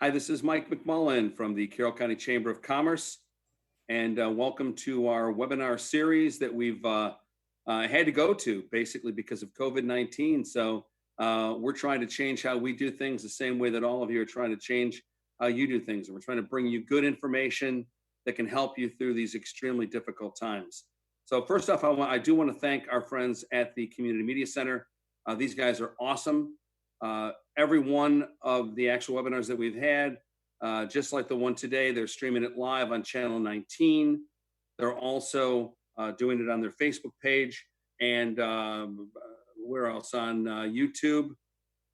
Hi, this is Mike McMullen from the Carroll County Chamber of Commerce, and welcome to our webinar series that we've had to go to basically because of COVID-19. So we're trying to change how we do things the same way that all of you are trying to change how you do things. And we're trying to bring you good information that can help you through these extremely difficult times. So first off, I do want to thank our friends at the Community Media Center. These guys are awesome. Every one of the actual webinars that we've had, just like the one today, they're streaming it live on channel 19. They're also doing it on their Facebook page and where else, on YouTube.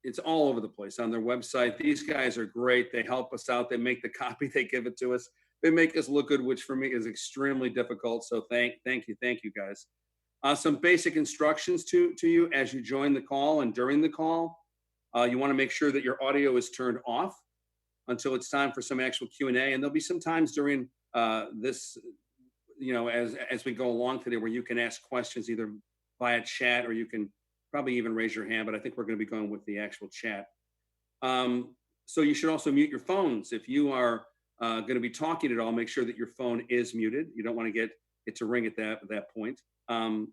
It's all over the place on their website. These guys are great. They help us out. They make the copy. They give it to us. They make us look good, which for me is extremely difficult. So thank you guys. Some basic instructions to you as you join the call and during the call. You want to make sure that your audio is turned off until it's time for some actual Q&A. And there'll be some times during this, as we go along today where you can ask questions either via chat or you can probably even raise your hand, but I think we're going to be going with the actual chat. So you should also mute your phones. If you are going to be talking at all, make sure that your phone is muted. You don't want to get it to ring at that point. And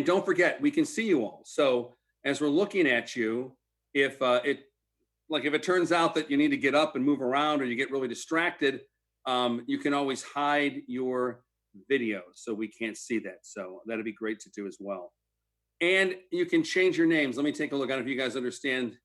don't forget, we can see you all. So as we're looking at you, if it turns out that you need to get up and move around or you get really distracted, you can always hide your video so we can't see that. So that'd be great to do as well. And you can change your names. Let me take a look. I don't know if you guys understand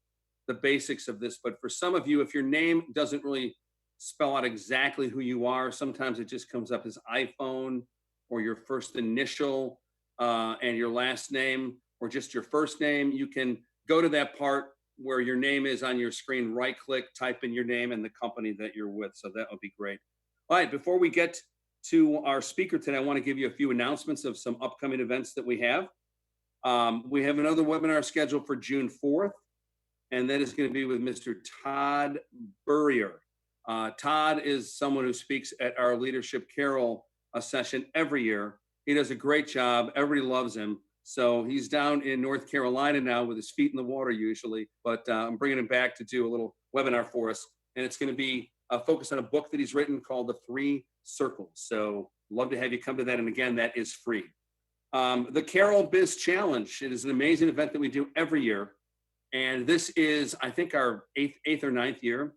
the basics of this, but for some of you, if your name doesn't really spell out exactly who you are, sometimes it just comes up as iPhone or your first initial and your last name or just your first name. You can go to that part where your name is on your screen, right click, type in your name and the company that you're with. So that would be great. All right, before we get to our speaker today, I want to give you a few announcements of some upcoming events that we have. We have another webinar scheduled for June 4th, and that is going to be with Mr. Todd Burrier. Todd is someone who speaks at our Leadership Carroll session every year. He does a great job. Everybody loves him. So he's down in North Carolina now with his feet in the water usually, but I'm bringing him back to do a little webinar for us. And it's going to be focused on a book that he's written called The 3 Circles. So love to have you come to that. And again, that is free. The Carroll Biz Challenge. It is an amazing event that we do every year. And this is, I think, our eighth or ninth year.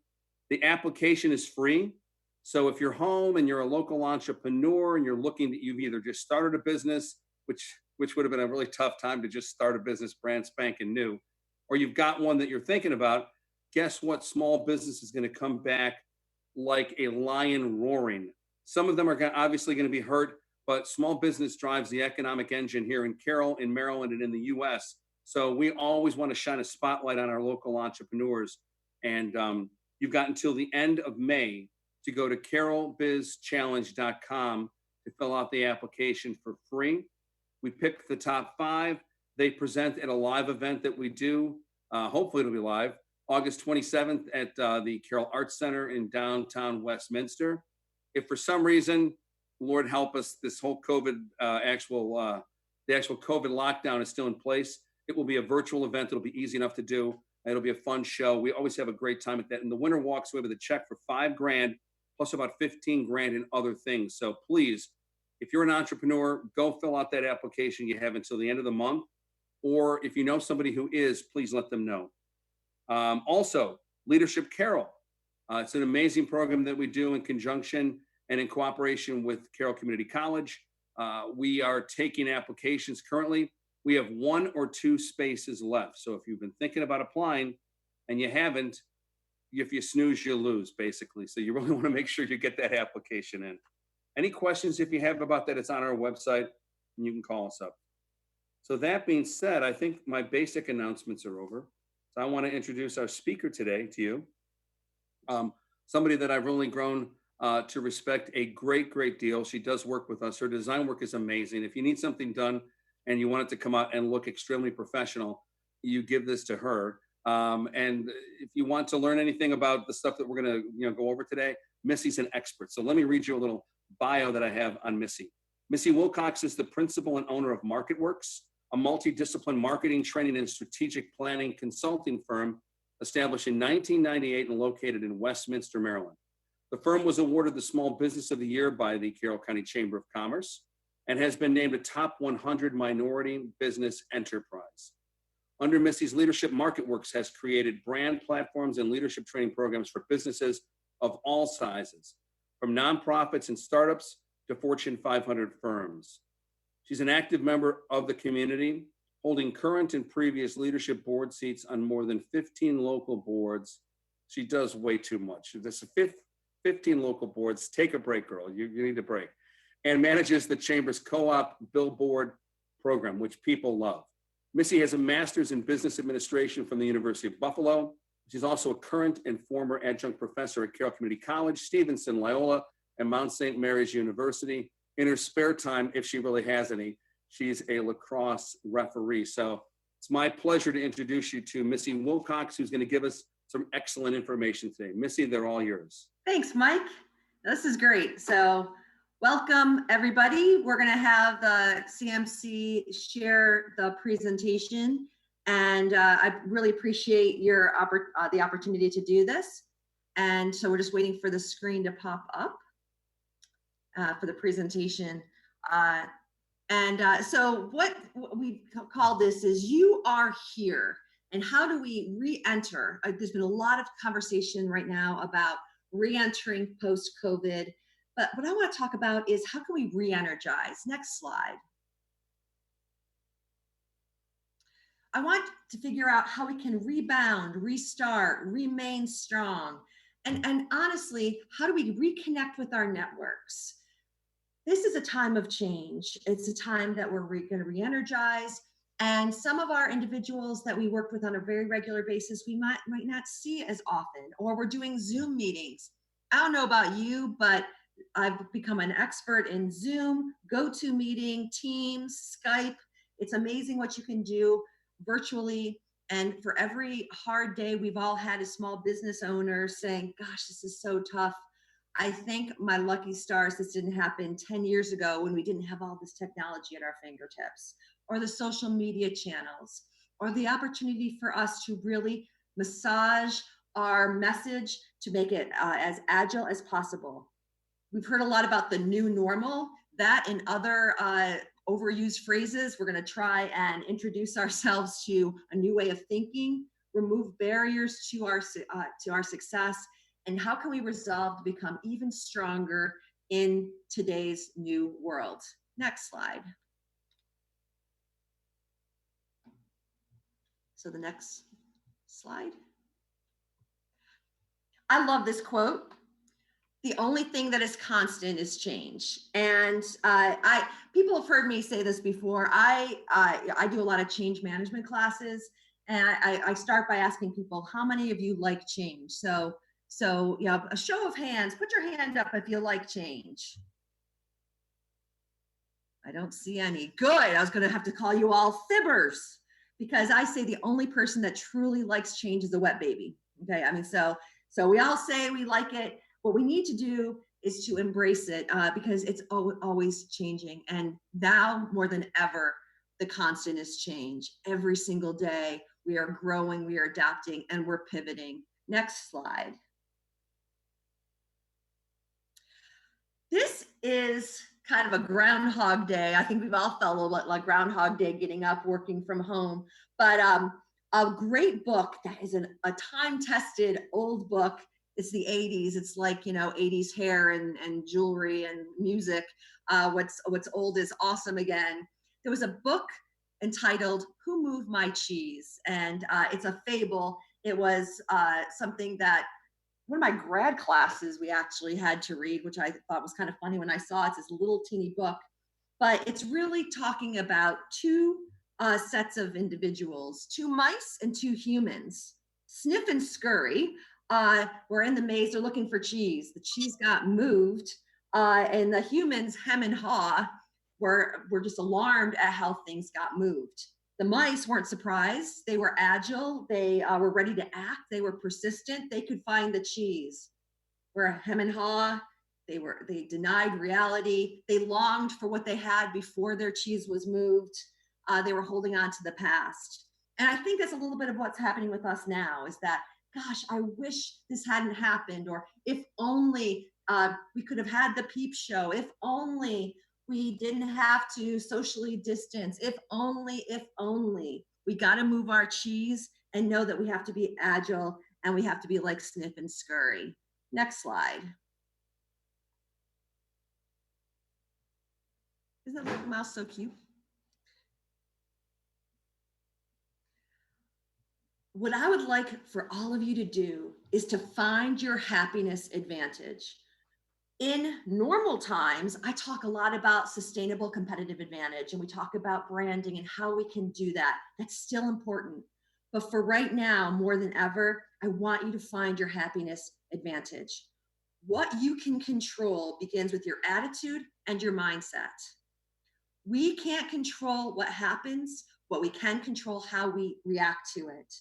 The application is free. So if you're home and you're a local entrepreneur and you're looking that you've either just started a business, which would have been a really tough time to just start a business brand spanking new, or you've got one that you're thinking about, guess what? Small business is going to come back like a lion roaring. Some of them are obviously going to be hurt, but small business drives the economic engine here in Carroll, in Maryland, and in the US. So we always want to shine a spotlight on our local entrepreneurs. And you've got until the end of May to go to carrollbizchallenge.com to fill out the application for free. We pick the top 5. They present at a live event that we do. Hopefully it'll be live, August 27th at the Carroll Arts Center in downtown Westminster. If for some reason, Lord help us, this whole COVID, the actual COVID lockdown is still in place, it will be a virtual event. It'll be easy enough to do. It'll be a fun show. We always have a great time at that. And the winner walks away with a check for $5 grand plus about 15 grand in other things. So please, if you're an entrepreneur, go fill out that application. You have until the end of the month. Or if you know somebody who is, please let them know. Also, Leadership Carroll. It's an amazing program that we do in conjunction and in cooperation with Carroll Community College. We are taking applications currently. We have 1 or 2 spaces left. So if you've been thinking about applying and you haven't, if you snooze, you lose, basically. So you really want to make sure you get that application in. Any questions, if you have about that, it's on our website and you can call us up. So that being said, I think my basic announcements are over. So I want to introduce our speaker today to you. Somebody that I've really grown to respect a great deal. She does work with us. Her design work is amazing. If you need something done and you want it to come out and look extremely professional, you give this to her. And if you want to learn anything about the stuff that we're going to go over today, Missie's an expert. So let me read you a little bio that I have on Missie. Missie Wilcox is the principal and owner of MarketWorks, a multidiscipline marketing, training, and strategic planning consulting firm established in 1998 and located in Westminster, Maryland. The firm was awarded the Small Business of the Year by the Carroll County Chamber of Commerce and has been named a top 100 minority business enterprise. Under Missie's leadership, MarketWorks has created brand platforms and leadership training programs for businesses of all sizes, from nonprofits and startups to Fortune 500 firms. She's an active member of the community, holding current and previous leadership board seats on more than 15 local boards. She does way too much. There's 15 local boards. Take a break, girl. You need a break. And manages the Chamber's co-op billboard program, which people love. Missie has a master's in business administration from the University of Buffalo. She's also a current and former adjunct professor at Carroll Community College, Stevenson, Loyola, and Mount St. Mary's University. In her spare time, if she really has any, she's a lacrosse referee. So it's my pleasure to introduce you to Missie Wilcox, who's going to give us some excellent information today. Missie, they're all yours. Thanks, Mike. This is great. So welcome, everybody. We're going to have the CMC share the presentation, and I really appreciate your the opportunity to do this. And so we're just waiting for the screen to pop up for the presentation. So what we call this is You Are Here, and how do we re-enter? There's been a lot of conversation right now about re-entering post-COVID. But what I want to talk about is how can we re-energize? Next slide. I want to figure out how we can rebound, restart, remain strong. And honestly, how do we reconnect with our networks? This is a time of change. It's a time that we're going to re-energize. And some of our individuals that we work with on a very regular basis, we might not see as often, or we're doing Zoom meetings. I don't know about you, but I've become an expert in Zoom, GoToMeeting, Teams, Skype. It's amazing what you can do virtually. And for every hard day we've all had as small business owners saying, gosh, this is so tough. I thank my lucky stars this didn't happen 10 years ago when we didn't have all this technology at our fingertips, or the social media channels, or the opportunity for us to really massage our message to make it as agile as possible. We've heard a lot about the new normal, that and other overused phrases. We're going to try and introduce ourselves to a new way of thinking, remove barriers to our success, and how can we resolve to become even stronger in today's new world. Next slide. So the next slide. I love this quote. The only thing that is constant is change. And people have heard me say this before. I do a lot of change management classes, and I start by asking people, how many of you like change? So you know, a show of hands, put your hand up if you like change. I don't see any. Good. I was going to have to call you all fibbers, because I say the only person that truly likes change is a wet baby. Okay. I mean, so we all say we like it. What we need to do is to embrace it because it's always changing. And now more than ever, the constant is change. Every single day, we are growing, we are adapting, and we're pivoting. Next slide. This is kind of a Groundhog Day. I think we've all felt a little like Groundhog Day, getting up, working from home. But a great book that is a time-tested old book. It's the 80s. It's like, you know, 80s hair and jewelry and music. What's old is awesome again. There was a book entitled Who Moved My Cheese? And it's a fable. It was something that one of my grad classes we actually had to read, which I thought was kind of funny when I saw it. It's this little teeny book, but it's really talking about two sets of individuals, two mice and two humans. Sniff and Scurry were in the maze. They're looking for cheese. The cheese got moved, and the humans, Hem and Haw, were just alarmed at how things got moved. The mice weren't surprised. They were agile. They were ready to act. They were persistent. They could find the cheese. Where Hem and Haw, they denied reality. They longed for what they had before their cheese was moved. They were holding on to the past. And I think that's a little bit of what's happening with us now, is that, gosh, I wish this hadn't happened, or if only we could have had the peep show, if only we didn't have to socially distance, if only, if only. We got to move our cheese and know that we have to be agile and we have to be like Sniff and Scurry. Next slide. Isn't that little mouse so cute? What I would like for all of you to do is to find your happiness advantage. In normal times, I talk a lot about sustainable competitive advantage, and we talk about branding and how we can do that. That's still important. But for right now, more than ever, I want you to find your happiness advantage. What you can control begins with your attitude and your mindset. We can't control what happens, but we can control how we react to it.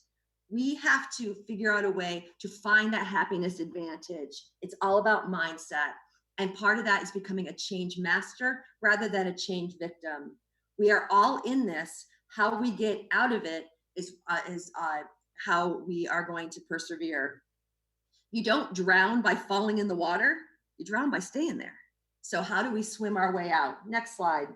We have to figure out a way to find that happiness advantage. It's all about mindset. And part of that is becoming a change master rather than a change victim. We are all in this. How we get out of it is how we are going to persevere. You don't drown by falling in the water. You drown by staying there. So how do we swim our way out? Next slide.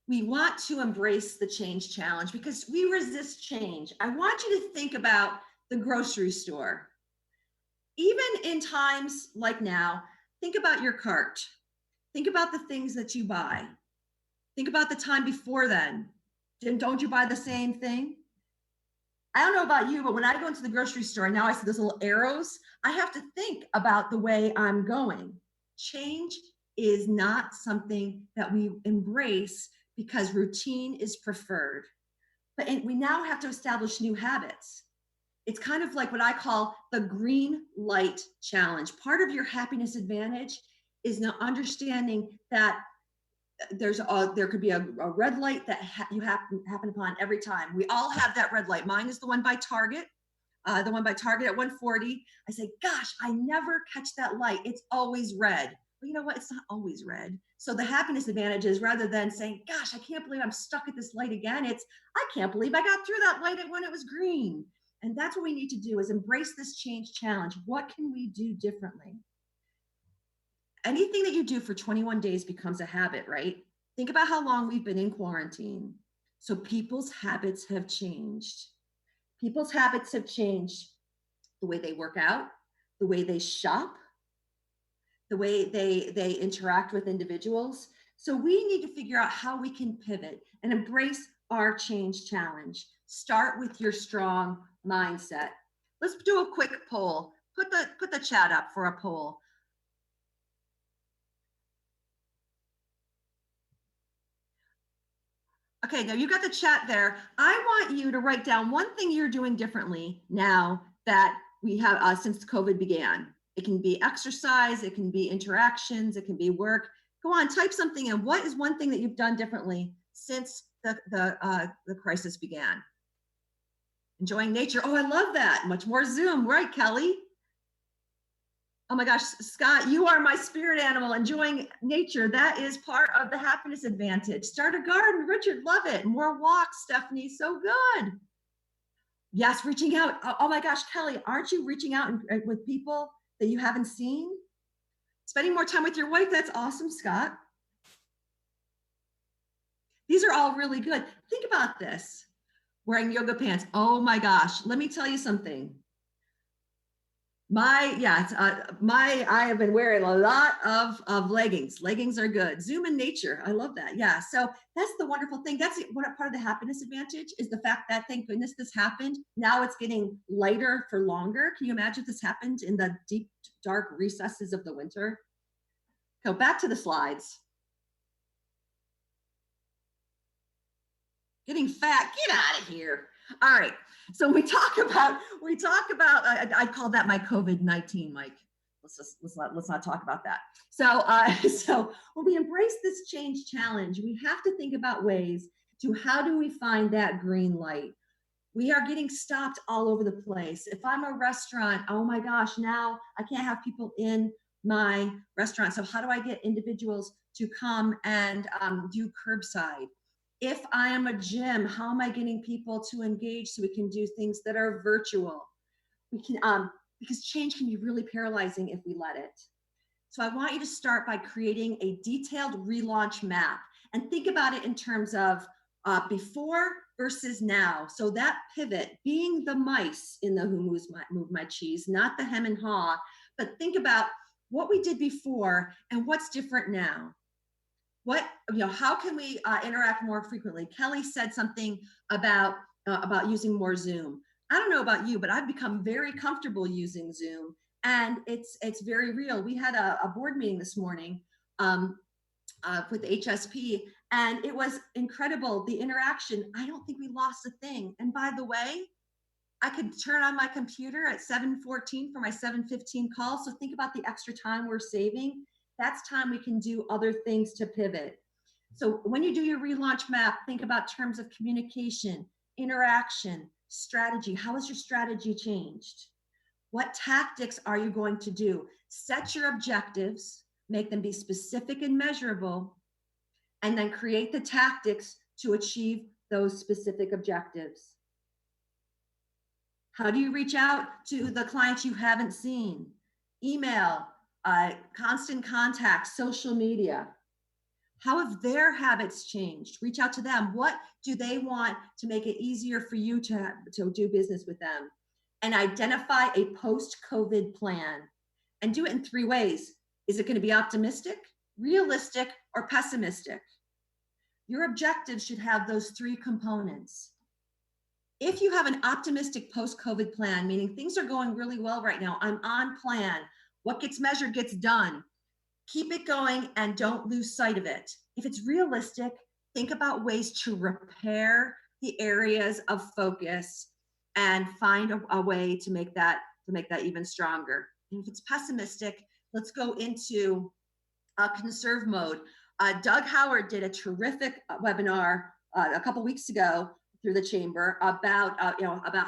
We want to embrace the change challenge because we resist change. I want you to think about the grocery store. Even in times like now, think about your cart. Think about the things that you buy. Think about the time before then. Don't you buy the same thing? I don't know about you, but when I go into the grocery store and now I see those little arrows, I have to think about the way I'm going. Change is not something that we embrace because routine is preferred. But we now have to establish new habits. It's kind of like what I call the green light challenge. Part of your happiness advantage is now understanding that there could be a red light that you happen upon every time. We all have that red light. Mine is the one by Target. The one by Target at 140. I say, gosh, I never catch that light. It's always red. Well, you know what? It's not always red. So the happiness advantage is, rather than saying, gosh, I can't believe I'm stuck at this light again, it's, I can't believe I got through that light when it was green. And that's what we need to do, is embrace this change challenge. What can we do differently? Anything that you do for 21 days becomes a habit, right? Think about how long we've been in quarantine. So people's habits have changed. People's habits have changed. The way they work out, the way they shop, the way they interact with individuals. So we need to figure out how we can pivot and embrace our change challenge. Start with your strong mindset. Let's do a quick poll. Put the chat up for a poll. Okay, now you got the chat there. I want you to write down one thing you're doing differently now that we have since COVID began. It can be exercise, it can be interactions, it can be work. Go on, type something in. What is one thing that you've done differently since the crisis began? Enjoying nature. Oh, I love that. Much more Zoom, right, Kelly? Oh my gosh, Scott, you are my spirit animal, enjoying nature. That is part of the happiness advantage. Start a garden, Richard, love it. More walks, Stephanie, so good. Yes, reaching out. Oh my gosh, Kelly, aren't you reaching out with people that you haven't seen? Spending more time with your wife, that's awesome, Scott. These are all really good. Think about this. Wearing yoga pants. Oh my gosh, let me tell you something. I have been wearing a lot of leggings. Leggings are good. Zoom in nature. I love that. Yeah. So that's the wonderful thing. That's one part of the happiness advantage, is the fact that, thank goodness this happened. Now it's getting lighter for longer. Can you imagine if this happened in the deep, dark recesses of the winter? Go back to the slides. Getting fat, get out of here. All right. So we talk about, I call that my COVID-19, Mike. Let's not talk about that. So when we embrace this change challenge, we have to think about ways to, how do we find that green light? We are getting stopped all over the place. If I'm a restaurant, oh my gosh, now I can't have people in my restaurant. So how do I get individuals to come and do curbside? If I am a gym, how am I getting people to engage so we can do things that are virtual? We can, because change can be really paralyzing if we let it. So I want you to start by creating a detailed relaunch map and think about it in terms of before versus now. So that pivot, being the mice in the Who Moved My Cheese, not the hem and haw, but think about what we did before and what's different now. What, how can we interact more frequently? Kelly said something about using more Zoom. I don't know about you, but I've become very comfortable using Zoom, and it's very real. We had a board meeting this morning with HSP, and it was incredible. The interaction, I don't think we lost a thing. And by the way, I could turn on my computer at 7:14 for my 7:15 call. So think about the extra time we're saving. That's time we can do other things to pivot. So when you do your relaunch map, think about terms of communication, interaction, strategy. How has your strategy changed? What tactics are you going to do? Set your objectives, make them be specific and measurable, and then create the tactics to achieve those specific objectives. How do you reach out to the clients you haven't seen? Email, constant contact, social media. How have their habits changed? Reach out to them. What do they want to make it easier for you to do business with them? And identify a post-COVID plan and do it in 3 ways. Is it going to be optimistic, realistic, or pessimistic? Your objectives should have those 3 components. If you have an optimistic post-COVID plan, meaning things are going really well right now, I'm on plan, what gets measured gets done, keep it going and don't lose sight of it. If it's realistic, think about ways to repair the areas of focus and find a way to make that even stronger. And if it's pessimistic, let's go into conserve mode. Doug Howard did a terrific webinar a couple weeks ago through the chamber about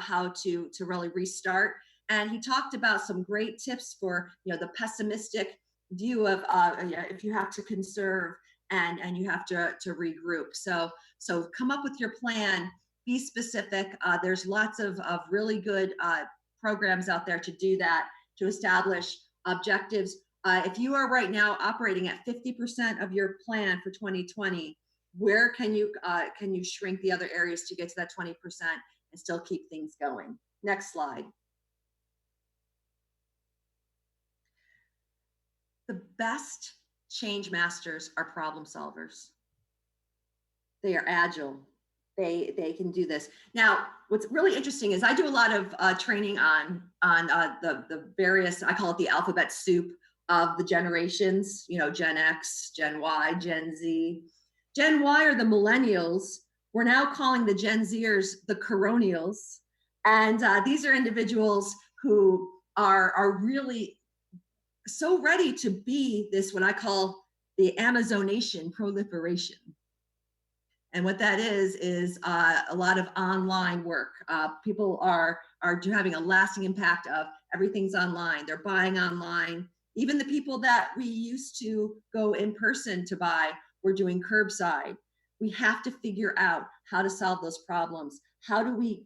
how to really restart, and he talked about some great tips for the pessimistic view of if you have to conserve and you have to regroup. So come up with your plan, be specific. There's lots of really good programs out there to do that, to establish objectives. If you are right now operating at 50% of your plan for 2020, where can you shrink the other areas to get to that 20% and still keep things going? Next slide. The best change masters are problem solvers. They are agile. They can do this. Now, what's really interesting is I do a lot of training on the various, I call it the alphabet soup of the generations, Gen X, Gen Y, Gen Z. Gen Y are the millennials. We're now calling the Gen Zers the coronials. And these are individuals who are really so ready to be this, what I call the Amazonation proliferation. And what that is a lot of online work. People are having a lasting impact of everything's online. They're buying online. Even the people that we used to go in person to buy, we're doing curbside. We have to figure out how to solve those problems. How do we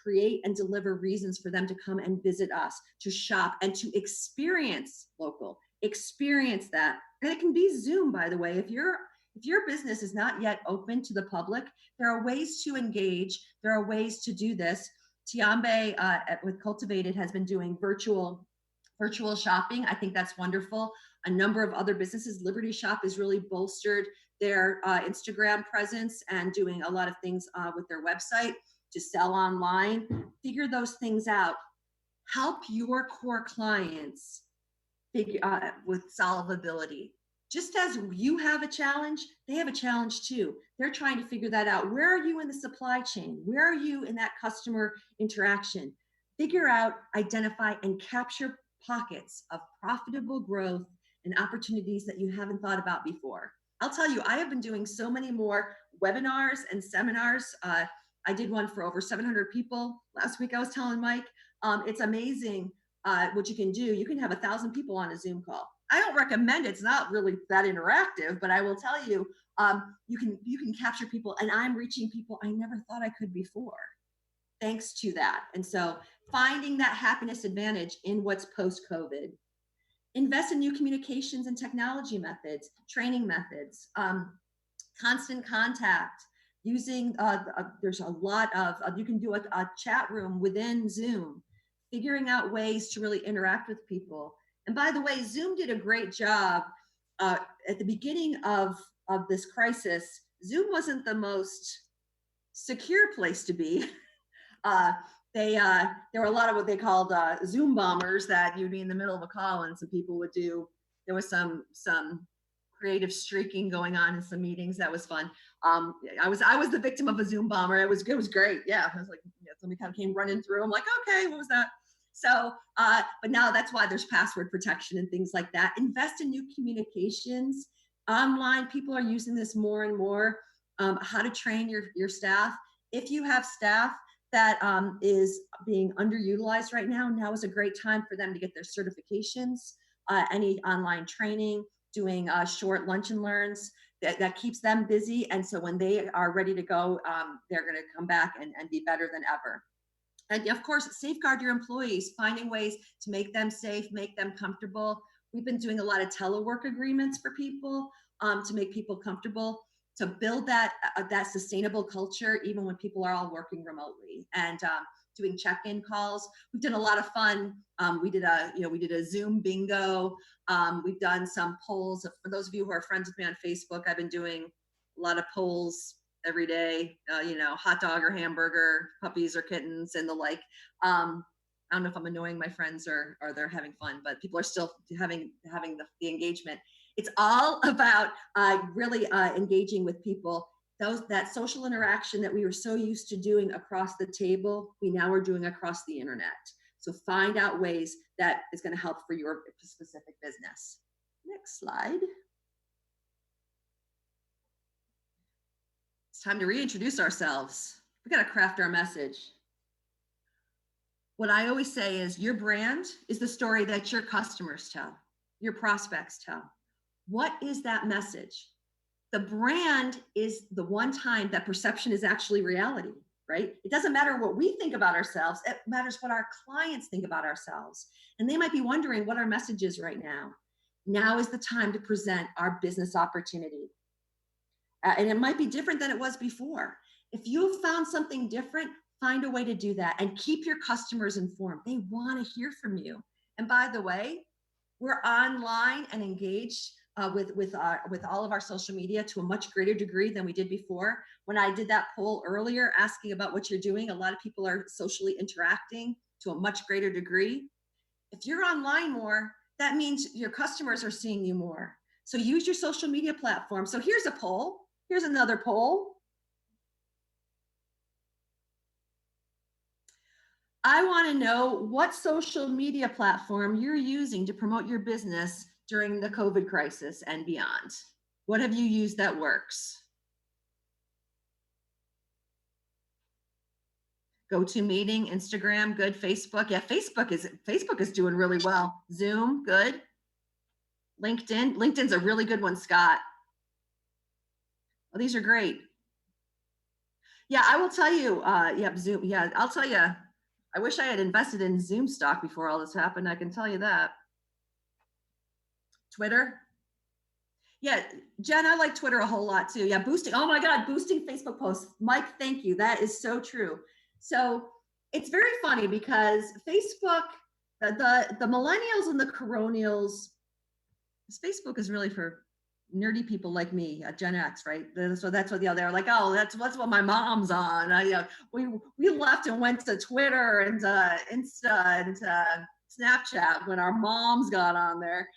create and deliver reasons for them to come and visit us, to shop, and to experience local, experience that. And it can be Zoom, by the way. If your business is not yet open to the public, there are ways to engage. There are ways to do this. Tiambe with Cultivated has been doing virtual shopping. I think that's wonderful. A number of other businesses, Liberty Shop has really bolstered their Instagram presence and doing a lot of things with their website to sell online. Figure those things out. Help your core clients figure with solvability. Just as you have a challenge, they have a challenge too. They're trying to figure that out. Where are you in the supply chain? Where are you in that customer interaction? Figure out, identify, and capture pockets of profitable growth and opportunities that you haven't thought about before. I'll tell you, I have been doing so many more webinars and seminars. I did one for over 700 people last week. I was telling Mike, it's amazing what you can do. You can have 1,000 people on a Zoom call. I don't recommend it. It's not really that interactive, but I will tell you, You can capture people, and I'm reaching people I never thought I could before, thanks to that. And so finding that happiness advantage in what's post-COVID. Invest in new communications and technology methods, training methods, constant contact, using, there's a lot of, you can do a chat room within Zoom, figuring out ways to really interact with people. And by the way, Zoom did a great job at the beginning of this crisis. Zoom wasn't the most secure place to be. There were a lot of what they called Zoom bombers, that you'd be in the middle of a call and some people would do, there was some creative streaking going on in some meetings. That was fun. I was the victim of a Zoom bomber. It was great. Yeah, I was like, yeah, somebody kind of came running through. I'm like, okay, what was that? So, but now that's why there's password protection and things like that. Invest in new communications. Online, people are using this more and more. How to train your staff. If you have staff that is being underutilized right now, now is a great time for them to get their certifications, any online training, doing short lunch and learns, that keeps them busy. And so when they are ready to go, they're gonna come back and be better than ever. And of course, safeguard your employees, finding ways to make them safe, make them comfortable. We've been doing a lot of telework agreements for people to make people comfortable, to build that sustainable culture, even when people are all working remotely, and doing check-in calls. We've done a lot of fun. We did a Zoom bingo. We've done some polls. For those of you who are friends with me on Facebook, I've been doing a lot of polls every day, hot dog or hamburger, puppies or kittens, and the like. I don't know if I'm annoying my friends or they're having fun, but people are still having the engagement. It's all about really engaging with people. That social interaction that we were so used to doing across the table, we now are doing across the internet. So find out ways that is going to help for your specific business. Next slide. It's time to reintroduce ourselves. We got to craft our message. What I always say is your brand is the story that your customers tell, your prospects tell. What is that message? The brand is the one time that perception is actually reality, right? It doesn't matter what we think about ourselves. It matters what our clients think about ourselves. And they might be wondering what our message is right now. Now is the time to present our business opportunity. And it might be different than it was before. If you've found something different, find a way to do that and keep your customers informed. They want to hear from you. And by the way, we're online and engaged with all of our social media to a much greater degree than we did before. When I did that poll earlier asking about what you're doing, a lot of people are socially interacting to a much greater degree. If you're online more, that means your customers are seeing you more. So use your social media platform. So here's a poll. Here's another poll. I want to know what social media platform you're using to promote your business during the COVID crisis and beyond. What have you used that works? GoToMeeting, Instagram, good. Facebook, yeah, Facebook is doing really well. Zoom, good. LinkedIn's a really good one, Scott. Oh, these are great. Yeah, I will tell you, Zoom, yeah, I'll tell you, I wish I had invested in Zoom stock before all this happened, I can tell you that. Twitter. Yeah, Jen, I like Twitter a whole lot too. Yeah, boosting, oh my God, boosting Facebook posts. Mike, thank you, that is so true. So it's very funny because Facebook, the millennials and the coronials, Facebook is really for nerdy people like me, Gen X, right? So that's what they're like, oh, that's what my mom's on. We left and went to Twitter and Insta and Snapchat when our moms got on there.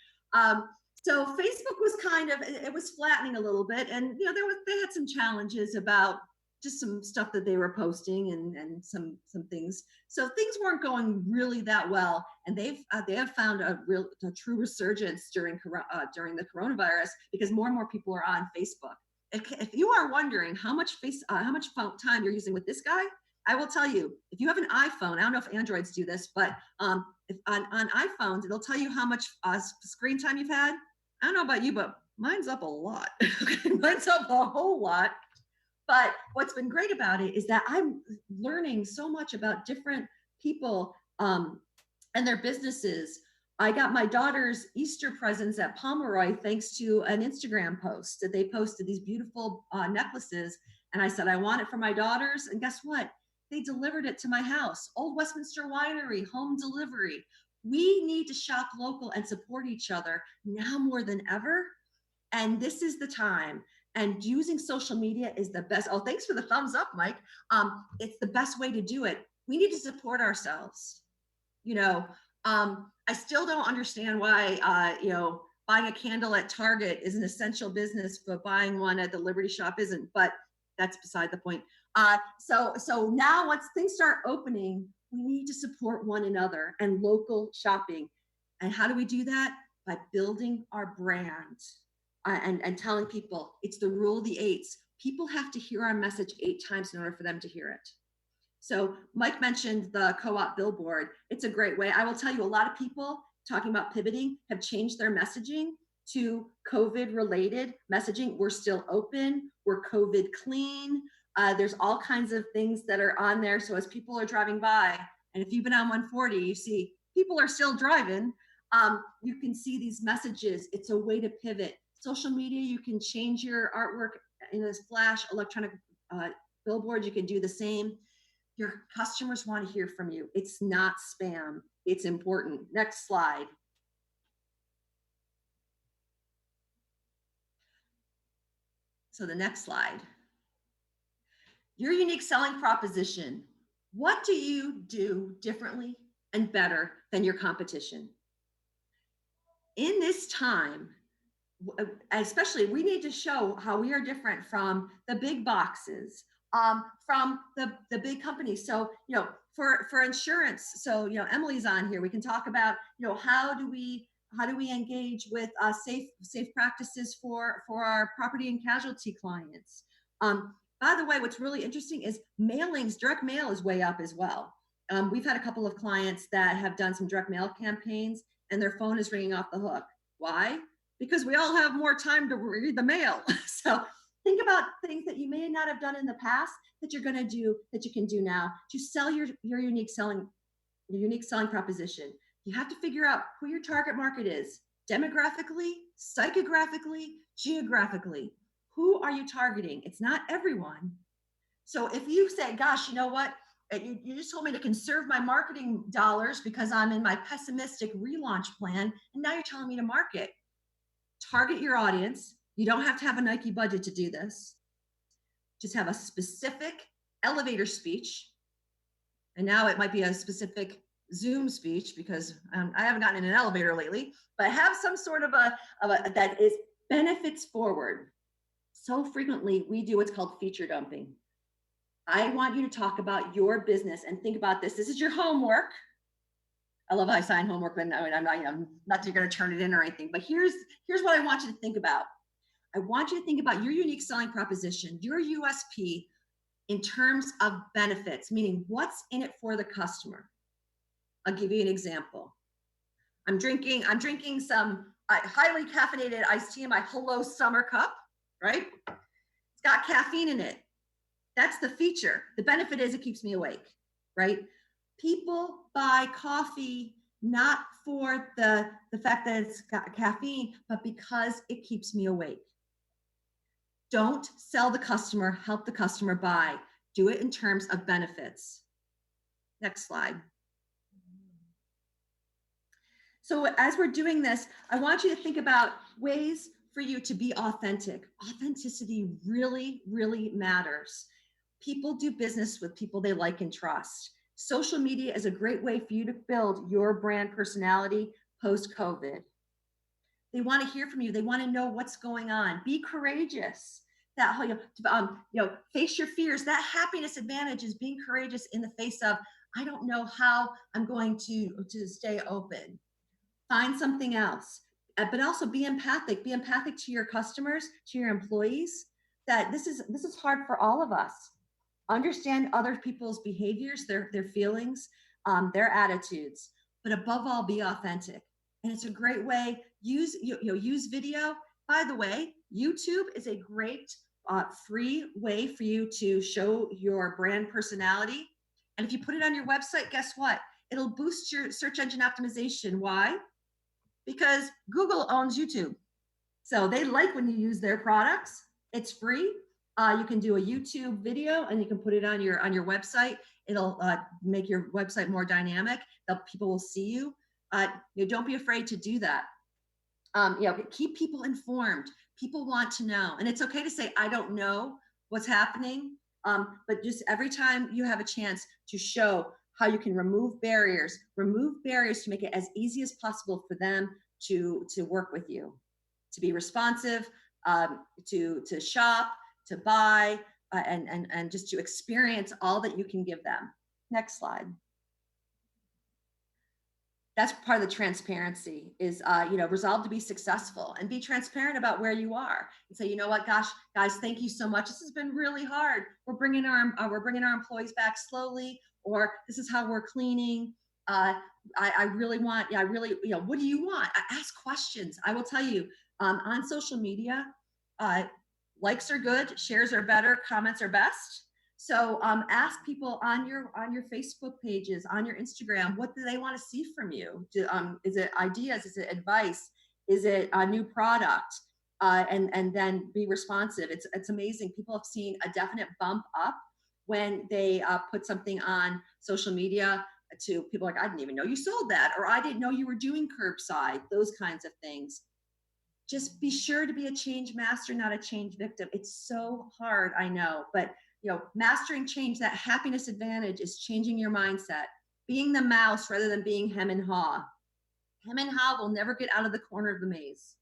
So Facebook was kind of, it was flattening a little bit, and they had some challenges about just some stuff that they were posting and some things. So things weren't going really that well, and they have found a true resurgence during the coronavirus because more and more people are on Facebook. If you are wondering how much time you're using with this guy, I will tell you. If you have an iPhone, I don't know if Androids do this, but if on iPhones, it'll tell you how much screen time you've had. I don't know about you, but Mine's up a lot. Mine's up a whole lot. But what's been great about it is that I'm learning so much about different people and their businesses. I got my daughter's Easter presents at Pomeroy thanks to an Instagram post that they posted these beautiful necklaces. And I said, I want it for my daughters. And guess what? They delivered it to my house. Old Westminster Winery, home delivery. We need to shop local and support each other now more than ever. And this is the time. And using social media is the best. Oh, thanks for the thumbs up, Mike. It's the best way to do it. We need to support ourselves. I still don't understand why, buying a candle at Target is an essential business, but buying one at the Liberty Shop isn't. But that's beside the point. So now once things start opening, we need to support one another and local shopping. And how do we do that? By building our brand. And telling people it's the rule of the eights. People have to hear our message 8 times in order for them to hear it. So Mike mentioned the co-op billboard. It's a great way. I will tell you, a lot of people talking about pivoting have changed their messaging to COVID related messaging. We're still open. We're COVID clean. There's all kinds of things that are on there. So as people are driving by, and if you've been on 140, you see people are still driving. You can see these messages. It's a way to pivot. Social media, you can change your artwork in this flash electronic billboard. You can do the same. Your customers want to hear from you. It's not spam. It's important. Next slide. So the next slide. Your unique selling proposition. What do you do differently and better than your competition? In this time, especially, we need to show how we are different from the big boxes, from the big companies. So, for insurance, so, Emily's on here. We can talk about, how do we engage with safe practices for our property and casualty clients. By the way, what's really interesting is mailings. Direct mail is way up as well. We've had a couple of clients that have done some direct mail campaigns, and their phone is ringing off the hook. Why? Because we all have more time to read the mail. So think about things that you may not have done in the past that you're going to do, that you can do now to sell your unique selling proposition. You have to figure out who your target market is, demographically, psychographically, geographically. Who are you targeting? It's not everyone. So if you say, gosh, you know what? You just told me to conserve my marketing dollars because I'm in my pessimistic relaunch plan, and now you're telling me to market. Target your audience. You don't have to have a Nike budget to do this. Just have a specific elevator speech. And now it might be a specific Zoom speech because I haven't gotten in an elevator lately, but have some sort of a that is benefits forward. So frequently we do what's called feature dumping. I want you to talk about your business and think about this. This is your homework. I love how I sign homework, but I'm not that you're going to turn it in or anything. But here's what I want you to think about. I want you to think about your unique selling proposition, your USP, in terms of benefits, meaning what's in it for the customer. I'll give you an example. I'm drinking some highly caffeinated iced tea in my Hello Summer cup, right? It's got caffeine in it. That's the feature. The benefit is it keeps me awake, right? People buy coffee not for the fact that it's got caffeine, but because it keeps me awake. Don't sell the customer, help the customer buy. Do it in terms of benefits. Next slide. So as we're doing this, I want you to think about ways for you to be authentic. Authenticity really, really matters. People do business with people they like and trust. Social media is a great way for you to build your brand personality post-COVID. They want to hear from you. They want to know what's going on. Be courageous. That face your fears. That happiness advantage is being courageous in the face of, I don't know how I'm going to stay open. Find something else, but also be empathic. Be empathic to your customers, to your employees. That this is hard for all of us. Understand other people's behaviors, their feelings, their attitudes, but above all, be authentic. And it's a great way. Use video. By the way, YouTube is a great free way for you to show your brand personality. And if you put it on your website, guess what? It'll boost your search engine optimization. Why? Because Google owns YouTube. So they like when you use their products. It's free. You can do a YouTube video and you can put it on your website. It'll make your website more dynamic. People will see you. Don't be afraid to do that. Keep people informed. People want to know, and it's okay to say, I don't know what's happening. But just every time you have a chance to show how you can remove barriers to make it as easy as possible for them to work with you, to be responsive, to shop, to buy, and just to experience all that you can give them. Next slide. That's part of the transparency is, resolve to be successful and be transparent about where you are and say, you know what, gosh, guys, thank you so much. This has been really hard. We're bringing our employees back slowly, or this is how we're cleaning. I really, what do you want? Ask questions. I will tell you, on social media, likes are good, shares are better, comments are best. So ask people on your Facebook pages, on your Instagram, what do they want to see from you? Is it ideas? Is it advice? Is it a new product? And then be responsive. It's amazing. People have seen a definite bump up when they put something on social media to people like, I didn't even know you sold that, or I didn't know you were doing curbside, those kinds of things. Just be sure to be a change master, not a change victim. It's so hard, I know, but mastering change, that happiness advantage is changing your mindset, being the mouse rather than being hem and haw. Hem and haw will never get out of the corner of the maze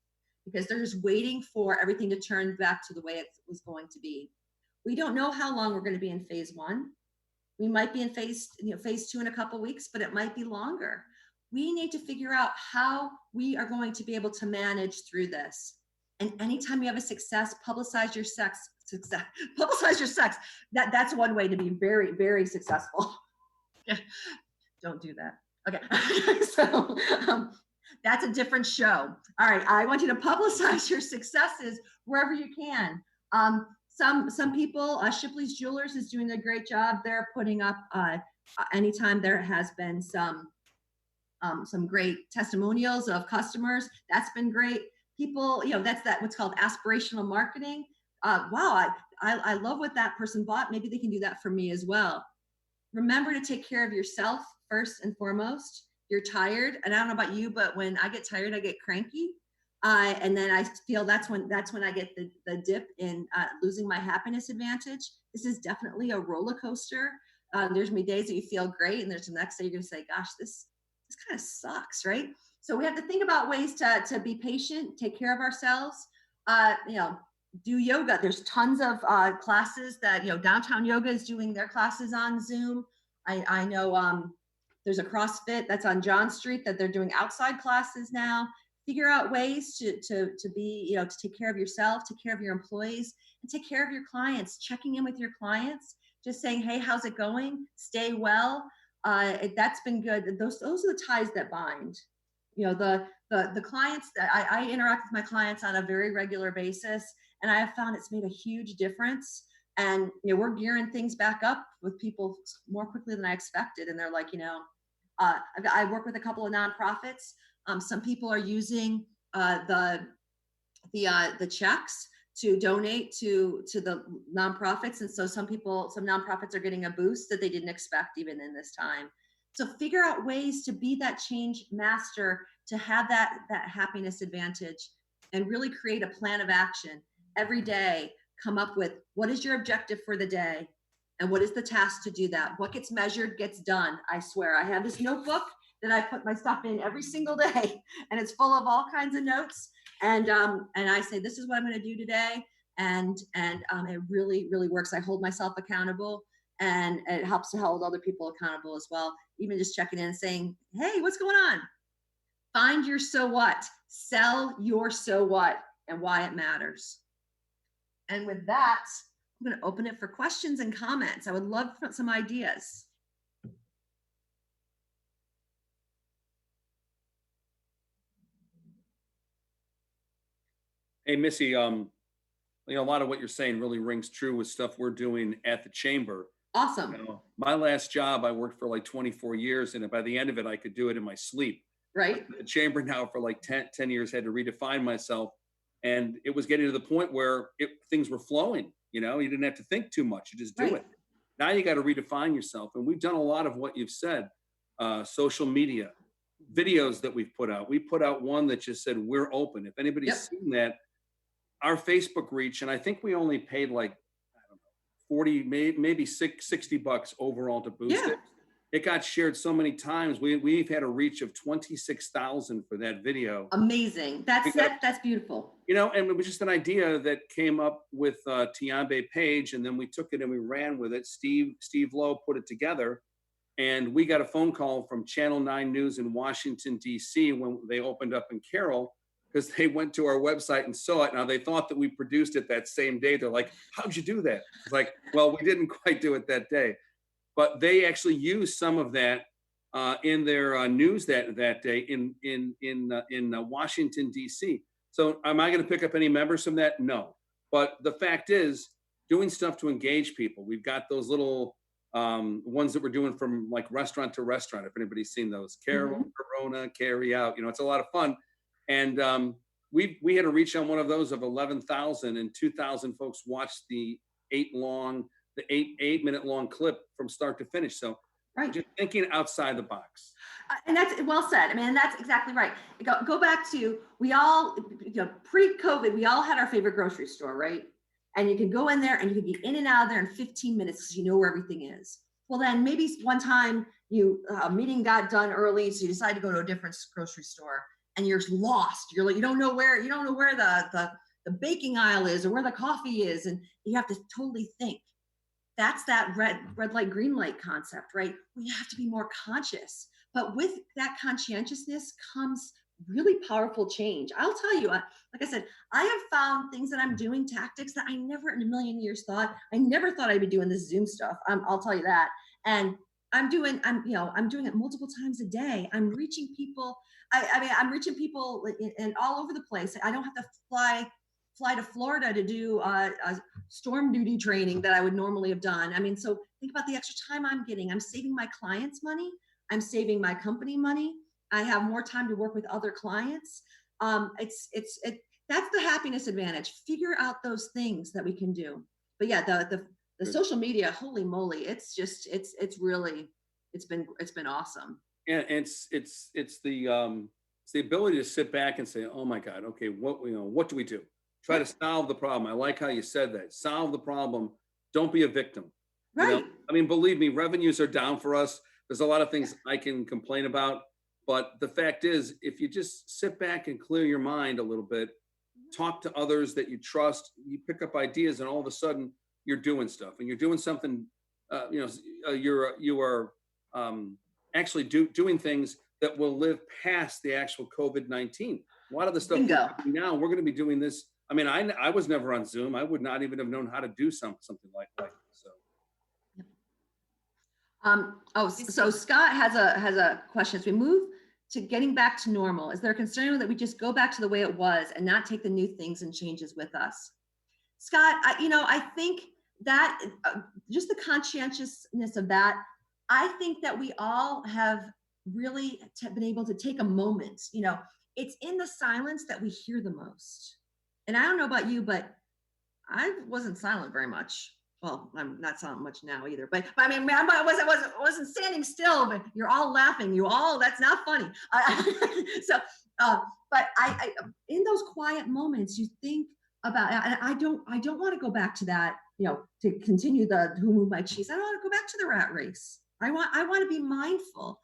because they're just waiting for everything to turn back to the way it was going to be. We don't know how long we're going to be in phase one. We might be in phase two in a couple of weeks, but it might be longer. We need to figure out how we are going to be able to manage through this. And anytime you have a success, publicize your success. Publicize your sex. That's one way to be very, very successful. Don't do that. Okay. So that's a different show. All right. I want you to publicize your successes wherever you can. Some people, Shipley's Jewelers is doing a great job. They're putting up anytime there has been some great testimonials of customers. That's been great. People, that's what's called aspirational marketing. Wow, I love what that person bought. Maybe they can do that for me as well. Remember to take care of yourself first and foremost. You're tired, and I don't know about you, but when I get tired, I get cranky. And then I feel that's when I get the dip in losing my happiness advantage. This is definitely a roller coaster. There's gonna be days that you feel great, and there's the next day you're gonna say, gosh, this kind of sucks, right? So we have to think about ways to be patient, take care of ourselves. Do yoga. There's tons of classes that, Downtown Yoga is doing their classes on Zoom. I know there's a CrossFit that's on John Street that they're doing outside classes now. Figure out ways to be, to take care of yourself, take care of your employees, and take care of your clients, checking in with your clients, just saying, hey, how's it going? Stay well. That's been good. Those are the ties that bind. The clients that I interact with my clients on a very regular basis, and I have found it's made a huge difference. And we're gearing things back up with people more quickly than I expected. And they're like, I work with a couple of nonprofits. Some people are using the checks to donate to the nonprofits, and so some nonprofits are getting a boost that they didn't expect even in this time. So figure out ways to be that change master, to have that happiness advantage, and really create a plan of action every day. Come up with what is your objective for the day, and what is the task to do that. What gets measured gets done. I swear, I have this notebook that I put my stuff in every single day, and it's full of all kinds of notes. And I say, this is what I'm going to do today, and it really, really works. I hold myself accountable, and it helps to hold other people accountable as well. Even just checking in and saying, hey, what's going on? Find your so what. Sell your so what and why it matters. And with that, I'm going to open it for questions and comments. I would love some ideas. Hey, Missy, a lot of what you're saying really rings true with stuff we're doing at the chamber. Awesome. My last job, I worked for like 24 years, and by the end of it, I could do it in my sleep. Right. The chamber now for like 10 years had to redefine myself. And it was getting to the point where things were flowing. You didn't have to think too much. You just do Right. it. Now you got to redefine yourself. And we've done a lot of what you've said, social media, videos that we've put out. We put out one that just said, we're open. If anybody's Yep. seen that, our Facebook reach, and I think we only paid like, I don't know, 40, maybe $60 overall to boost it. It got shared so many times. We've had a reach of 26,000 for that video. Amazing. That's beautiful. And it was just an idea that came up with Tiambe Page, and then we took it and we ran with it. Steve Lowe put it together, and we got a phone call from Channel 9 News in Washington, D.C. when they opened up in Carroll, because they went to our website and saw it. Now, they thought that we produced it that same day. They're like, how'd you do that? It's like, well, we didn't quite do it that day. But they actually used some of that in their news that day in Washington, D.C. So am I going to pick up any members from that? No. But the fact is, doing stuff to engage people. We've got those little ones that we're doing from like restaurant to restaurant. If anybody's seen those, Carroll, Corona, carry out. It's a lot of fun. And we had a reach on one of those of 11,000, and 2,000 folks watched the 8-minute long clip from start to finish. So just thinking outside the box. And that's well said. I mean, that's exactly right. Go back to, we all, pre-COVID, we all had our favorite grocery store, right? And you can go in there and you can be in and out of there in 15 minutes because you know where everything is. Well, then maybe one time a meeting got done early, so you decide to go to a different grocery store and you're lost. You're like, you don't know where the baking aisle is or where the coffee is. And you have to totally think. That's that red light, green light concept, right? We have to be more conscious. But with that conscientiousness comes really powerful change. I'll tell you, like I said, I have found things that I'm doing, tactics that I never in a million years thought. I never thought I'd be doing this Zoom stuff. I'll tell you that. And I'm doing it multiple times a day. I'm reaching people. I'm reaching people in all over the place. I don't have to fly to Florida to do a storm duty training that I would normally have done. I mean, so think about the extra time I'm getting. I'm saving my clients money. I'm saving my company money. I have more time to work with other clients. That's the happiness advantage. Figure out those things that we can do. But yeah, the social media, holy moly, it's been awesome. And it's the ability to sit back and say, oh my God, okay, what do we do? Try to solve the problem. I like how you said that. Solve the problem. Don't be a victim. Right. I mean, believe me, revenues are down for us. There's a lot of things I can complain about. But the fact is, if you just sit back and clear your mind a little bit, talk to others that you trust, you pick up ideas, and all of a sudden you're doing stuff, and you're doing something. You are actually doing things that will live past the actual COVID-19. A lot of the stuff now we're going to be doing this. I mean, I was never on Zoom. I would not even have known how to do something like this. So. So Scott has a question. As we move to getting back to normal, is there a concern that we just go back to the way it was and not take the new things and changes with us? Scott, I think that just the conscientiousness of that, I think that we all have really been able to take a moment. It's in the silence that we hear the most. And I don't know about you, but I wasn't silent very much. Well, I'm not silent much now either, but I mean, I wasn't standing still, but you're all laughing. That's not funny. But I in those quiet moments, you think about, and I don't want to go back to that, to continue the who moved my cheese. I don't want to go back to the rat race. I want to be mindful.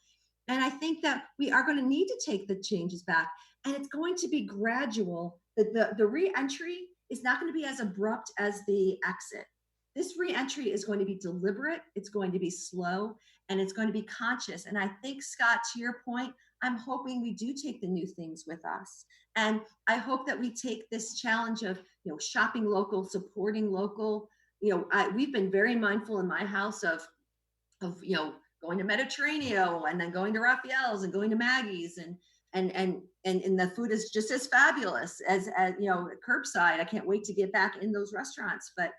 And I think that we are going to need to take the changes back, and it's going to be gradual. The re-entry is not going to be as abrupt as the exit. This re-entry is going to be deliberate, it's going to be slow, and it's going to be conscious. And I think, Scott, to your point, I'm hoping we do take the new things with us. And I hope that we take this challenge of, shopping local, supporting local. We've been very mindful in my house of going to Mediterranean and then going to Raphael's and going to Maggie's and and the food is just as fabulous as you know, curbside. I can't wait to get back in those restaurants. But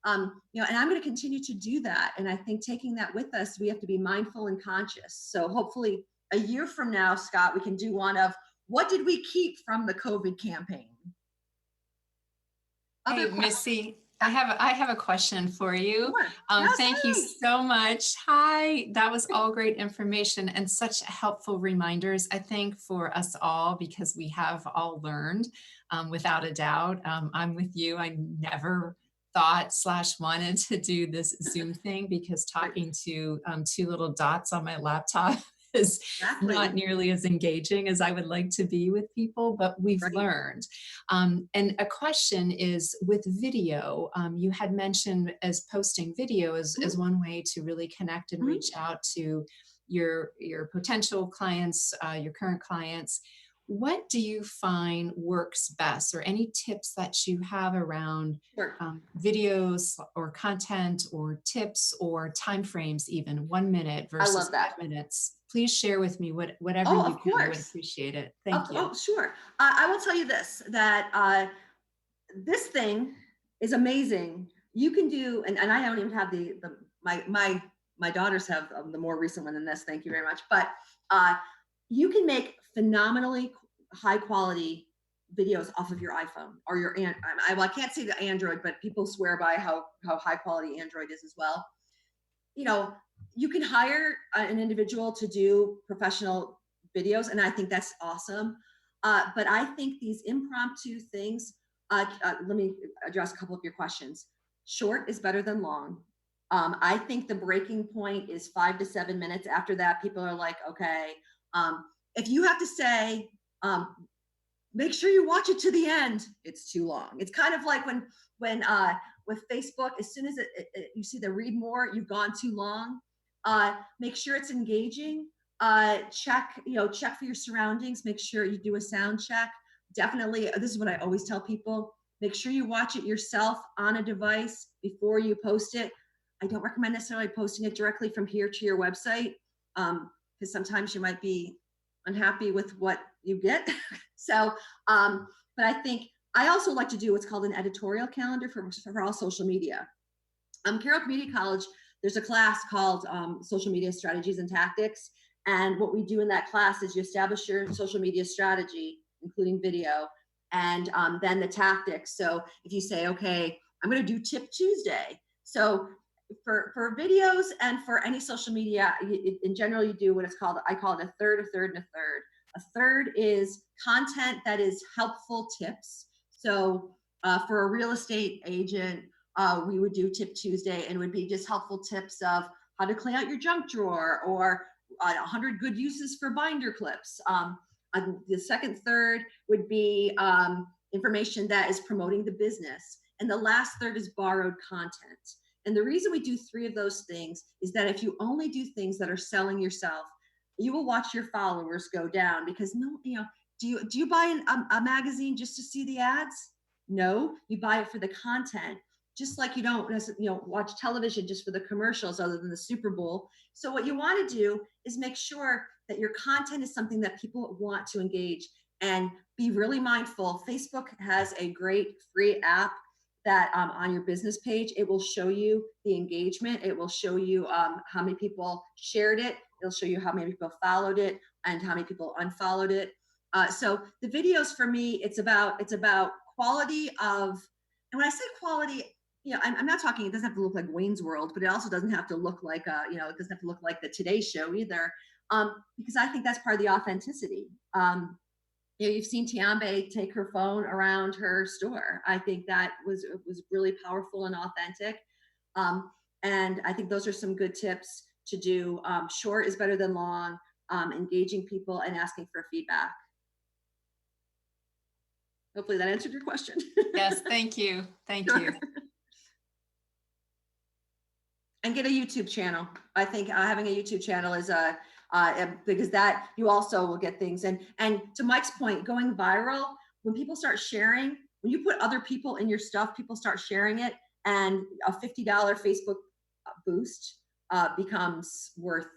you know, and I'm going to continue to do that. And I think taking that with us, we have to be mindful and conscious. So hopefully a year from now, Scott, we can do one of what did we keep from the COVID campaign? Hey, Missy, I have a question for you. Sure. Yes, thank you so much. Hi, that was all great information and such helpful reminders, I think, for us all, because we have all learned without a doubt. I'm with you. I never thought / wanted to do this Zoom thing, because talking to two little dots on my laptop is not nearly as engaging as I would like to be with people, but we've learned. And a question is, with video, you had mentioned as posting video as one way to really connect and reach out to your potential clients, your current clients. What do you find works best, or any tips that you have around videos or content or tips or timeframes, even 1 minute versus 5 minutes? Please share with me whatever you can. I would appreciate it. Thank you. Oh, sure. I will tell you this, that this thing is amazing. You can do, and I don't even have my daughters have the more recent one than this. Thank you very much. But you can make phenomenally high quality videos off of your iPhone or your well, I can't say the Android, but people swear by how high quality Android is as well. You know, you can hire an individual to do professional videos, and I think that's awesome. But I think these impromptu things, let me address a couple of your questions. Short is better than long. I think the breaking point is 5 to 7 minutes. After that, people are like, okay, if you have to say, make sure you watch it to the end, it's too long. It's kind of like when with Facebook, as soon as you see the read more, you've gone too long. Make sure it's engaging. Check for your surroundings. Make sure you do a sound check. Definitely, this is what I always tell people. Make sure you watch it yourself on a device before you post it. I don't recommend necessarily posting it directly from here to your website, because sometimes you might be unhappy with what you get. So, but I think I also like to do what's called an editorial calendar for all social media. Carroll Community College, there's a class called Social Media Strategies and Tactics. And what we do in that class is you establish your social media strategy, including video, and then the tactics. So if you say, okay, I'm going to do Tip Tuesday. So for videos and for any social media, in general, you do what it's called, I call it a third, a third, and a third. A third is content that is helpful tips. So for a real estate agent, we would do Tip Tuesday, and it would be just helpful tips of how to clean out your junk drawer, or 100 good uses for binder clips. The second third would be information that is promoting the business. And the last third is borrowed content. And the reason we do 3 of those things is that if you only do things that are selling yourself, you will watch your followers go down, because do you buy a magazine just to see the ads? No, you buy it for the content. Just like you don't watch television just for the commercials other than the Super Bowl. So what you want to do is make sure that your content is something that people want to engage, and be really mindful. Facebook has a great free app that on your business page, it will show you the engagement. It will show you how many people shared it. It'll show you how many people followed it and how many people unfollowed it. So the videos for me, it's about quality of, and when I say quality, I'm not talking, it doesn't have to look like Wayne's World, but it also doesn't have to look like, it doesn't have to look like the Today Show either, because I think that's part of the authenticity. You've seen Tiambe take her phone around her store. I think that was really powerful and authentic. And I think those are some good tips to do. Short is better than long, engaging people and asking for feedback. Hopefully that answered your question. Yes, thank you. Thank you. And get a YouTube channel. I think having a YouTube channel is because that you also will get things. And to Mike's point, going viral, when people start sharing, when you put other people in your stuff, people start sharing it, and a $50 Facebook boost becomes worth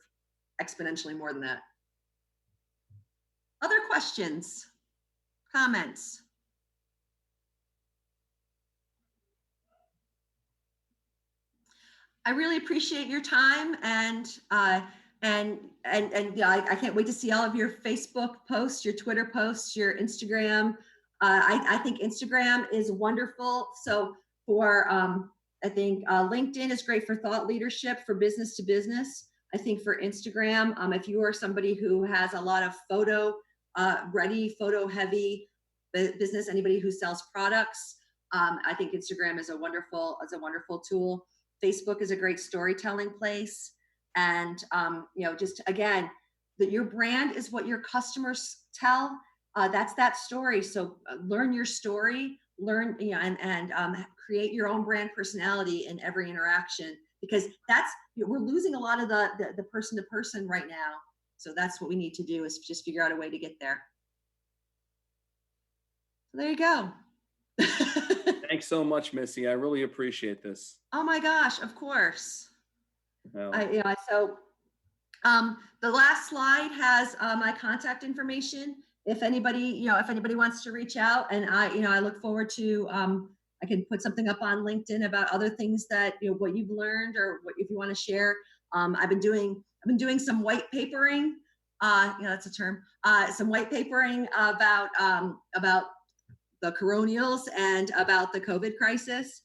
exponentially more than that. Other questions, comments? I really appreciate your time, and yeah, I can't wait to see all of your Facebook posts, your Twitter posts, your Instagram. I think Instagram is wonderful. So for I think LinkedIn is great for thought leadership, for business to business. I think for Instagram, if you are somebody who has a lot of photo ready, photo heavy business, anybody who sells products, I think Instagram is a wonderful tool. Facebook is a great storytelling place. And, just again, that your brand is what your customers tell. That's that story. So learn your story, and create your own brand personality in every interaction, because we're losing a lot of the person to person right now. So that's what we need to do, is just figure out a way to get there. So there you go. Thanks so much, Missy. I really appreciate this. Oh my gosh, of course. Well, The last slide has my contact information. If anybody wants to reach out, and I look forward to, I can put something up on LinkedIn about other things that, what you've learned, or what, if you want to share. I've been doing some white papering. That's a term. Some white papering about the coronials and about the COVID crisis.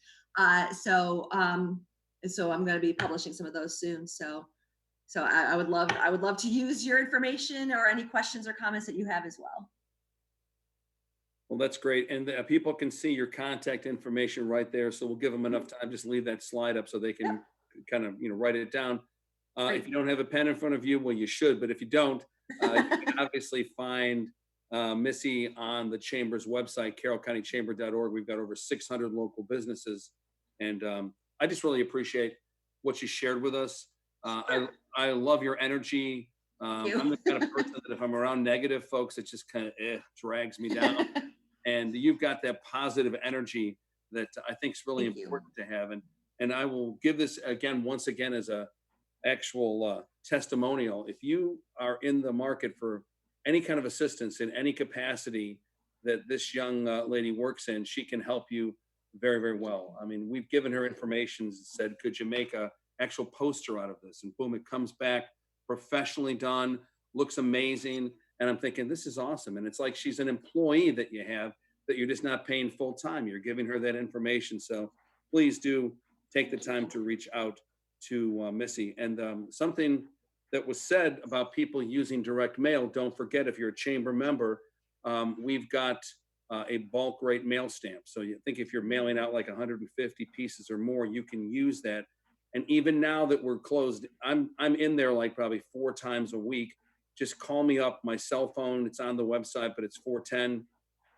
So I'm going to be publishing some of those soon. So I would love to use your information, or any questions or comments that you have as well. Well, that's great. And people can see your contact information right there. So we'll give them enough time. Just leave that slide up so they can kind of, write it down. If you don't have a pen in front of you, well, you should. But if you don't, you can obviously find Missy on the Chamber's website, carrollcountychamber.org. We've got over 600 local businesses. And I just really appreciate what you shared with us. I love your energy. I'm the kind of person that if I'm around negative folks, it just kind of drags me down. And you've got that positive energy that I think is really important to have. And I will give this once again as a actual testimonial. If you are in the market for any kind of assistance in any capacity that this young lady works in, she can help you very, very well. I mean, we've given her information and said, could you make a actual poster out of this? And boom, it comes back professionally done, looks amazing. And I'm thinking, this is awesome. And it's like she's an employee that you have, that you're just not paying full time. You're giving her that information. So please do take the time to reach out to Missy. And something that was said about people using direct mail, don't forget, if you're a chamber member, we've got a bulk rate mail stamp. So you think if you're mailing out like 150 pieces or more, you can use that. And even now that we're closed, I'm in there like probably 4 times a week. Just call me up. My cell phone, it's on the website, but it's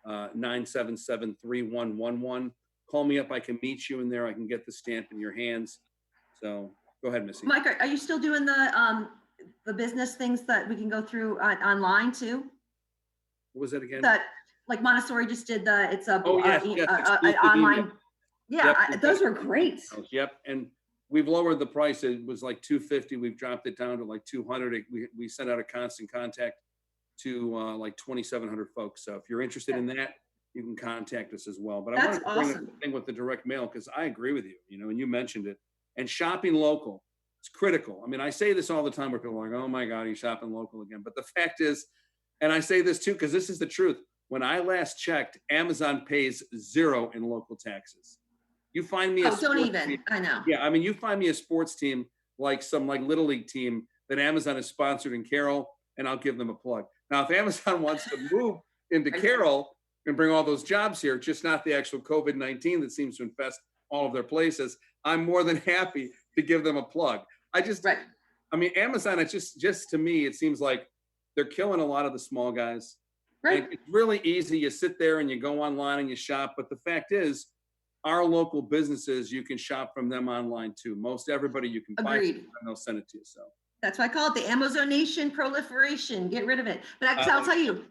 410-977-3111. Call me up. I can meet you in there. I can get the stamp in your hands. So go ahead, Missy. Mike, are you still doing the business things that we can go through online too? What was that again? That, like Montessori just did yes, online. Yeah, yep, those were great. Yep. And we've lowered the price. It was like $250. We've dropped it down to like $200. We sent out a constant contact to like 2,700 folks. So if you're interested in that, you can contact us as well. But I wanted to bring up the thing with the direct mail, because I agree with you, and you mentioned it. And shopping local, it's critical. I mean, I say this all the time where people are like, oh my God, you're shopping local again. But the fact is, and I say this too, because this is the truth. When I last checked, Amazon pays 0 in local taxes. You find me don't even team, I know. Yeah, I mean, you find me a sports team, like some Little League team that Amazon has sponsored in Carroll, and I'll give them a plug. Now, if Amazon wants to move into Carroll and bring all those jobs here, just not the actual COVID-19 that seems to infest all of their places, I'm more than happy to give them a plug. I mean, Amazon, it's just to me, it seems like they're killing a lot of the small guys. Right. And it's really easy. You sit there and you go online and you shop. But the fact is, our local businesses, you can shop from them online too. Most everybody you can buy from, and they'll send it to you. So that's why I call it the Amazonation proliferation. Get rid of it. But I'll tell you,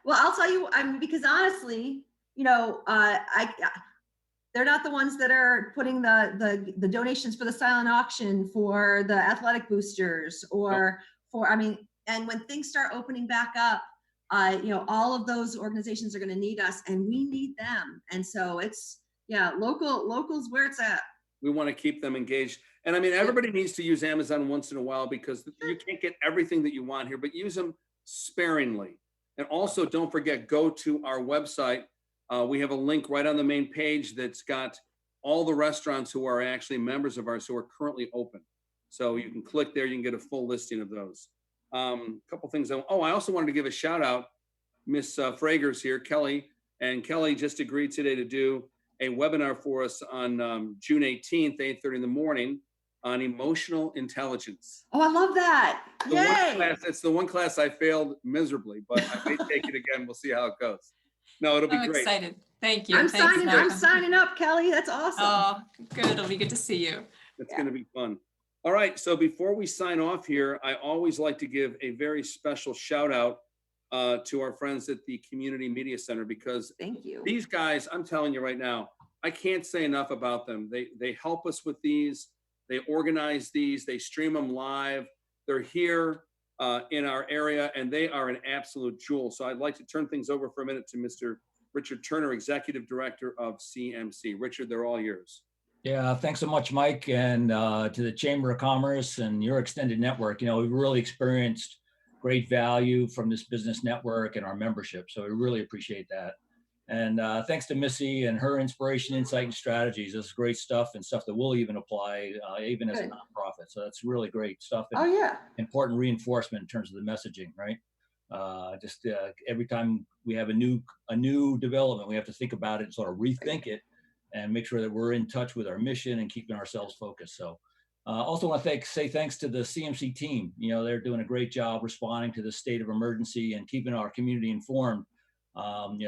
I'll tell you, because honestly, they're not the ones that are putting the donations for the silent auction for the athletic boosters, or and when things start opening back up, All of those organizations are going to need us, and we need them. And so it's, locals where it's at. We want to keep them engaged. And I mean, everybody needs to use Amazon once in a while because you can't get everything that you want here, but use them sparingly. And also don't forget, go to our website. We have a link right on the main page that's got all the restaurants who are actually members of ours who are currently open. So you can click there, you can get a full listing of those. A couple things. I also wanted to give a shout out, Miss Fragers here, Kelly. And Kelly just agreed today to do a webinar for us on June 18th, 8:30 in the morning on emotional intelligence. Oh, I love that. Yay. It's the one class I failed miserably, but I may take it again. We'll see how it goes. No, it'll be great. I'm excited. Thank you. I'm signing up, Kelly. That's awesome. Oh, good. It'll be good to see you. It's going to be fun. All right. So before we sign off here, I always like to give a very special shout out to our friends at the Community Media Center, because thank you. These guys, I'm telling you right now, I can't say enough about them. They help us with these. They organize these. They stream them live. They're here in our area, and they are an absolute jewel. So I'd like to turn things over for a minute to Mr. Richard Turner, Executive Director of CMC. Richard, they're all yours. Yeah, thanks so much, Mike, and to the Chamber of Commerce and your extended network. We've really experienced great value from this business network and our membership. So we really appreciate that. And thanks to Missy and her inspiration, insight, and strategies. This is great stuff and stuff that we'll even apply even as a nonprofit. So that's really great stuff. And important reinforcement in terms of the messaging, right? Every time we have a new development, we have to think about it and sort of rethink it and make sure that we're in touch with our mission and keeping ourselves focused. So also want to say thanks to the CMC team. They're doing a great job responding to the state of emergency and keeping our community informed.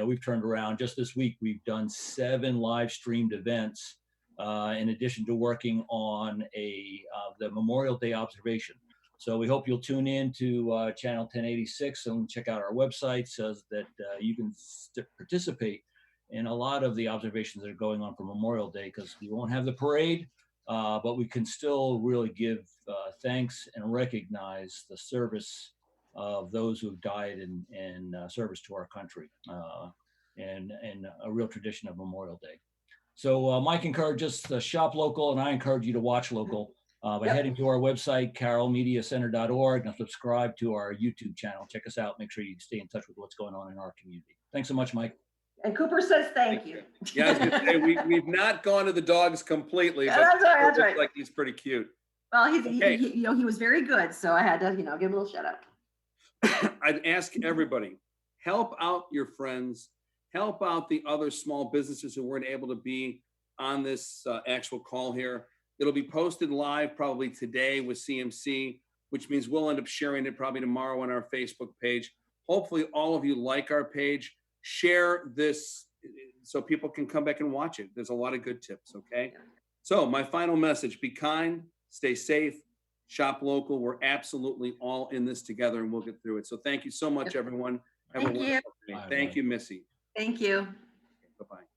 We've turned around just this week. We've done 7 live streamed events in addition to working on the Memorial Day observation. So we hope you'll tune in to channel 1086 and check out our website so that you can participate in a lot of the observations that are going on for Memorial Day, because we won't have the parade, but we can still really give thanks and recognize the service of those who have died in service to our country, and a real tradition of Memorial Day. So Mike encourages us to shop local, and I encourage you to watch local by heading to our website, carrollmediacenter.org, and subscribe to our YouTube channel. Check us out. Make sure you stay in touch with what's going on in our community. Thanks so much, Mike. And Cooper says thank you. Yeah, I was gonna say, we've not gone to the dogs completely, but that's right. Like he's pretty cute. Well, he was very good, so I had to, give him a little shout out. I'd ask everybody, help out your friends, help out the other small businesses who weren't able to be on this actual call here. It'll be posted live probably today with CMC, which means we'll end up sharing it probably tomorrow on our Facebook page. Hopefully all of you like our page. Share this so people can come back and watch it. There's a lot of good tips, okay? So my final message, be kind, stay safe, shop local. We're absolutely all in this together, and we'll get through it. So thank you so much, everyone. Have a wonderful day. Thank you, Missy. Thank you. Bye-bye.